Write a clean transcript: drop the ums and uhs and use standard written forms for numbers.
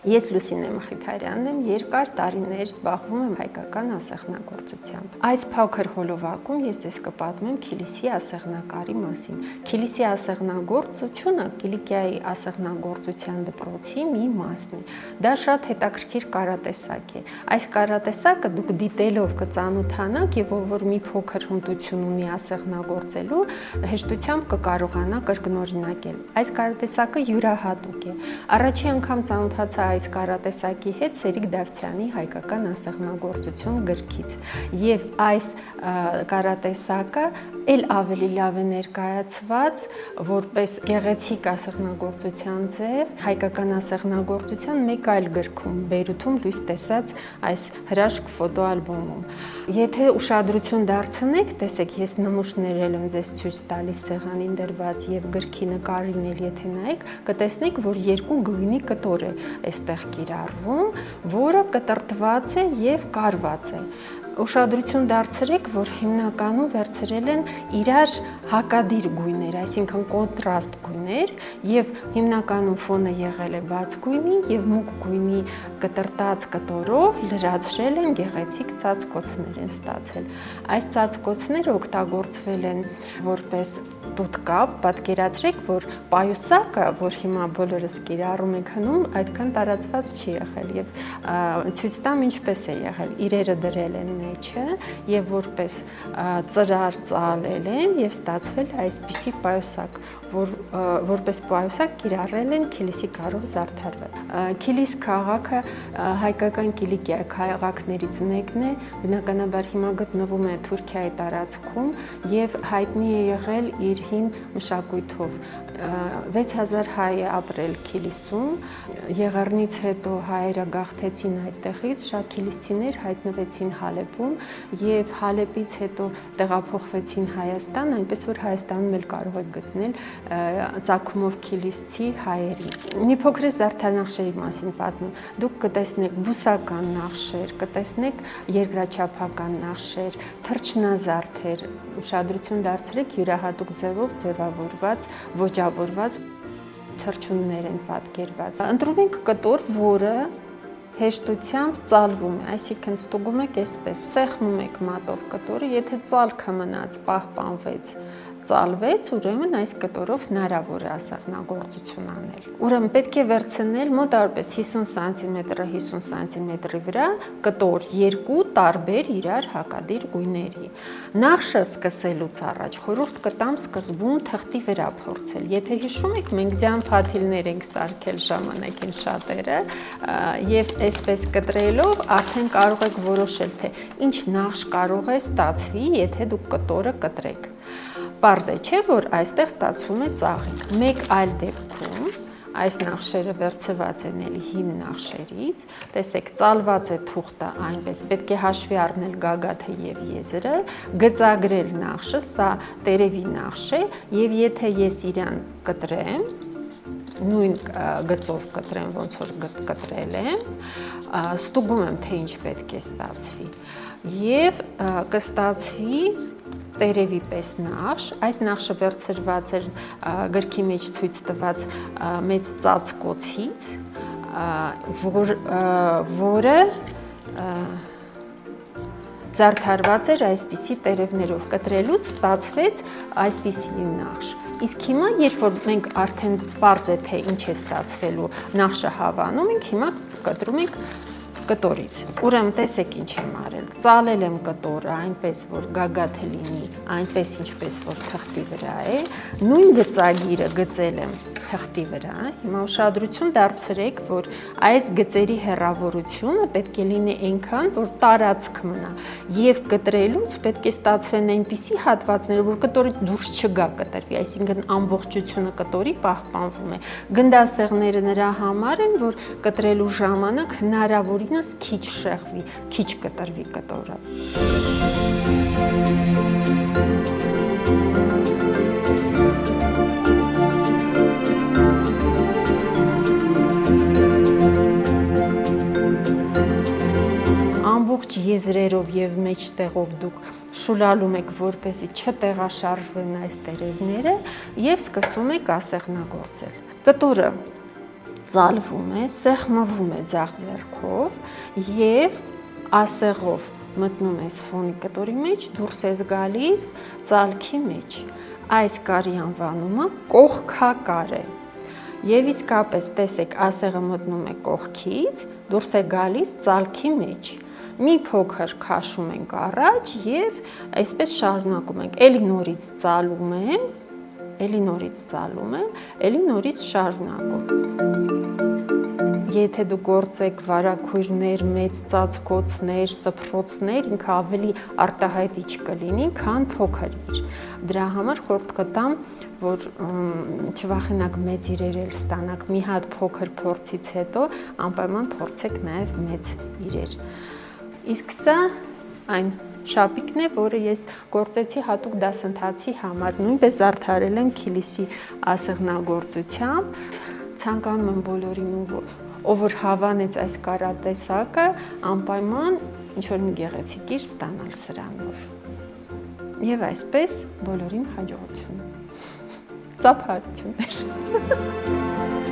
Ես Լուսինե Մխիթարյանն եմ, երկար տարիներ զբաղվում եմ հայկական ասեղնագործությամբ։ Այս փոքր հոլովակում ես ձեզ կպատմեմ Քիլիսի ասեղնակարի մասին։ Քիլիսի ասեղնագործությունը Կիլիկիայի ասեղնագործության դպրոցի մի մասն է։ Դա շատ հետաքրքիր կարատեսակ է։ Այս կարատեսակը դուք դիտելով կծանոթանաք եւ ով որ մի փոքր հմտություն ունի ասեղնագործելու, հեշտությամբ կկարողանա կրկնօրինակել։ Այս կարատեսակը յուրահատուկ է։ Առաջի անգամ ծանոթացա այս կարատեսակի հետ Սերիկ Դավթյանի հայկական ասեղնագործություն գրքից եւ այս կարատեսակը ել ավելի լավ է ներկայացված որպես գեղեցիկ ասեղնագործության ձև հայկական ասեղնագործության մեկ այլ գրքում Բեյրութում լույս տեսած այս հրաշք ֆոտոալբոմում։ Եթե ուշադրություն դարձնեք, տեսեք, ես նմուշներել եմ ձեզ ցույց տալիս սեղանին դրված եւ գրքի նկարին էլ եթե նայեք, կտեսնեք, որ երկու գույնի կտոր է այստեղ կիրառվում, որը կտրտված է եւ կարված է։ Ուշադրություն դարձրեք, որ հիմնականում վերցրել են իրար հակադիր գույներ, այսինքն կոնտրաստ գույներ եւ հիմնականում ֆոնը եղել է բաց գույնի եւ մուգ գույնի կտրտած կտորով լրացրել են գեղեցիկ ծածկոցներ են ստացել։ Այս ծածկոցները օգտագործվել են որպես տուտկապ, պատկերացրեք, որ պայուսակը, որ հիմա բոլորս կիրառում ենք հնում, այդքան տարածված չի եղել եւ ցույց տամ ինչպես է եղել։ Իրերը դրել են մեջը եւ որպես ծրար ծալել են եւ ստացվել այսպիսի պայուսակ, որպես պայուսակ կիրառել են Քիլիսի քարով զարդարված։ Քիլիս քաղաքը հայկական Կիլիկիայի քաղաքներից մեկն է, բնականաբար հիմա գտնվում է Թուրքիայի տարածքում եւ հայտնի է եղել իր հին մշակույթով։ 6000 հայ է ապրել Քիլիսում, Եղեռնից հետո հայերը գաղթեցին այդտեղից, շատ քիլիսցիներ հայտնվեցին Հալեբում եւ Հալեբից հետո տեղափոխվեցին Հայաստան, այնպես որ Հայաստանում էլ կարող եք գտնել ծագումով քիլիսցի հայերի։ Մի փոքր զարդանախշերի մասին պատմում։ Դուք կտեսնեք բուսական նախշեր, կտեսնեք երկրաչափական նախշեր, թռչնազարդեր, ուշադրություն դարձրեք յուրահատուկ ձևով ձևավորված, ոճավորված թռչուններ են պատկերված։ Ընտրում ենք կտոր, որը հեշտությամբ ծալվում է, այսինքն ստուգում եք այսպես, սեղմում եք մատով կտորը, եթե ծալքը մնաց, պահպանվեց, ծալվեց, ուրեմն այս կտորով հնարավոր է ասեղնագործություն անել։ Ուրեմն պետք է վերցնել մոտավորապես 50 սանտիմետրը 50 սանտիմետրի վրա կտոր երկու տարբեր իրար հակադիր գույների։ Նախշը սկսելուց առաջ խորհուրդ կտամ սկզբում թղթի վրա փորձել։ Եթե հիշում եք, մենք ձյան փաթիլներ ենք սարքել ժամանակին շատերը եւ այսպես կտրելով արդեն կարող եք որոշել, թե ինչ նախշ կարող է ստացվի, եթե դուք կտորը կտրեք։ Պարզ է, չէ, որ այստեղ ստացվում է ծաղիկ։ Մեկ այլ դեպքում այս նախշերը վերցված են էլի հին նախշերից, տեսեք, ծալված է թուղթը այնպես, պետք է հաշվի առնել գագաթը եւ եզրը, գծագրել նախշը, սա տերևի նախշ է, եւ եթե ես իրան կտրեմ, նույն գծով կտրեմ, ոնց որ կտրել եմ, ստուգում եմ, թե ինչ պետք է ստացվի, եւ կստացվի տերևի պես նախշ, այս նախշը վերցրված էր գրքի մեջ ցույց տված մեծ ծածկոցից, որը զարդարված էր այսպիսի տերևներով, կտրելուց ստացվեց այսպիսի նախշ։ Իսկ հիմա, երբ որ մենք արդեն պարզ է, թե ինչ է ստացվելու, նախշը հավանում ենք, հիմա կտրում ենք կտորից։ Ուրեմն տեսեք ինչ եմ արել։ Ծալել եմ կտորը այնպես, որ գագաթը լինի, այնպես ինչպես որ թղթի վրա է։ Նույն գծագիրը գծել եմ թղթի վրա։ Հիմա ուշադրություն դարձրեք, որ այս գծերի հեռավորությունը պետք է լինի այնքան, որ տարածք մնա։ Եվ կտրելուց պետք է ստացվեն այնպիսի հատվածներ, որ կտորը դուրս չգա կտրվի, այսինքն ամբողջությունը կտորի պահպանվում է։ Գնդասեղները նրա համար են, որ կտրելու ժամանակ հնարավորինս քիչ շեղվի, քիչ կտրվի կտորը։ Ամբողջ եզրերով եւ մեջտեղով դուք շուլալում եք, որպեսզի չտեղաշարժվեն այս տերևները եւ սկսում եք ասեղնագործել։ Կտորը ծալվում է, սեղմվում է ձախ ձեռքով եւ ասեղով մտնում ես ֆոնի կտորի մեջ, դուրս ես գալիս ծալքի մեջ։ Այս կարի անվանումը կողքակար է։ Եվ իսկապես տեսեք, ասեղը մտնում է կողքից, դուրս է գալիս ծալքի մեջ։ Մի փոքր քաշում ենք առաջ եւ այսպես շարունակում ենք։ Էլի նորից ծալում եմ, էլի նորից ծալում եմ, էլի նորից շարունակում։ Եթե դու գործեք վարագույրներ, մեծ ծածկոցներ, սփռոցներ, ինքը ավելի արտահայտիչ կլինի, քան փոքր։ Դրա համար խորհուրդ կտամ, որ չվախենաք մեծ իրեր ստանաք, մի հատ փոքր փորձից հետո անպայման փորձեք նաև մեծ իրեր։ Իսկ սա այն շապիկն է, որը ես գործեցի հատուկ դասընթացի համար, նույնպես զարդարել եմ Քիլիսի ասեղնագործությամբ։ Ցանկանում եմ բոլորին, ով որ հավանեց այս կարատեսակը, անպայման ինչ-որ մի գեղեցիկ իր ստանալ սրանով։ Եվ այսպես բոլորին հաջողություն։ Ծափարություններ։